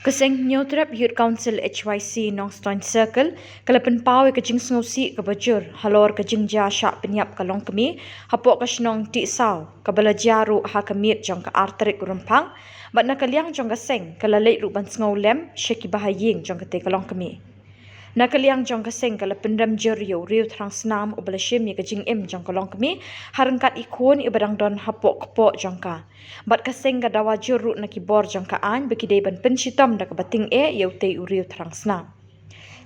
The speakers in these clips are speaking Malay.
Kaseng Nyotrap Youth Council HYC Nongstoin Circle, kalapan pawe kajing sngosi kabajur, halor kajing jasha penyap kalong kami, hapok kasnong ti saw, kabala jaru ha kamit jong ka arterik rumpang, bat nakaliang jong kaseng, kalalay ruban sngaw lem, syeki bahaying jong kate kalong kami. Nakaliang jong kaseng kala pendam jeryo riu terang senam u balashim ya kajing im jong kalong kami harangkat ikon ibadang don hapok kepok jong ka. Bat kaseng ka dawa juru na kibor jong ka an bekidai ban pensitom da kabating ya utei u riu terang senam.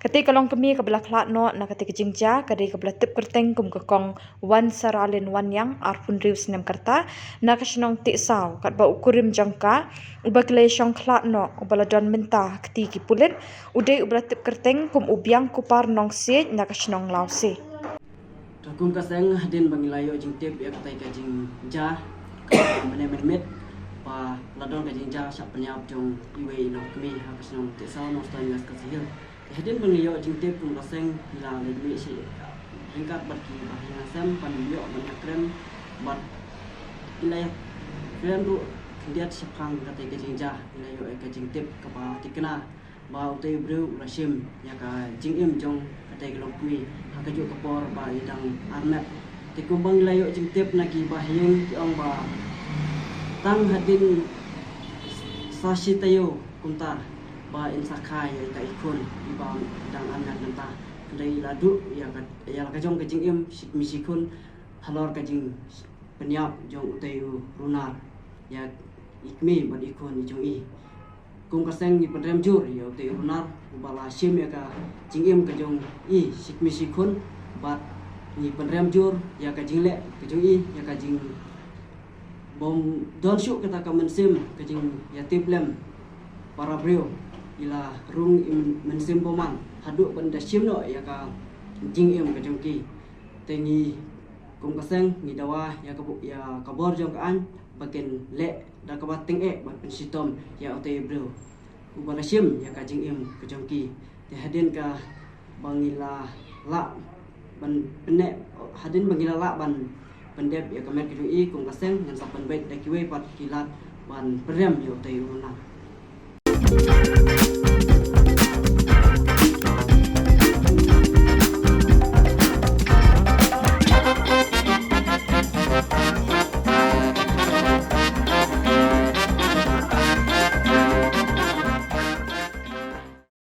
Kati kalong kami kabla klat no na kati kajing ja kadai kabla tip kerteng kum kakong wan saralin wan yang arpun riu senam karta na kasinong ti saw kat ba ukurim jong ka uba klay syong klat no ubala don mentah kati kipulit udai ubala tip kerteng kum ubiang kupar nong se na kasinong lau se. Kum kaseng hadin bangilayo jing tip ya katai kajing ja menemet pa ladon kajing ja syak penyap jong iwe no kami ha kasinong ti saw no stan gas kasihil. Hadin bangilayo jing tip kum kaseng hila ledwi si ringkat bagi bahina sem panilyo banyak krem bat ilay krem ru kendiat syapang katai kajing ja ilayo kajing tip kapa tikena ba utai breu rasim ya ka jing im jong katai kelong kui hakaju kapor ba idang armet tikumbang layo jing tip nagi bahyeng ti ong ba tang hadin sashi tayo kunta ba insaka ya ka ikon ibang idang armet nanta dai ladu ya ka jong kajing im misikun halor kajing penyap jong utai runar ya ikmi ba ikon jong i kum kaseng ni pendrem jur ya utai runar ubala sim ya ka jingim ka jong i sikmi sikun bat ni pendrem jur ya ka jingle ka jong i ya ka jing bom don syuk kata ka mensim ka jing ya tiplem para brio ila rung mensim boman haduk benda sim no ya ka jingim ka jong ki tengi kum kaseng ni dawa ya kabor jong ka an bagian le da kabating ban pensitom ya utai bro ubala sim ya kajing im kejongki te hadin ka bangila la ban penek hadin bangila la ban pendep ya kamet kejong i kum kaseng ngan sapan bait da kiwe pat kilat ban perem ya utai uruna.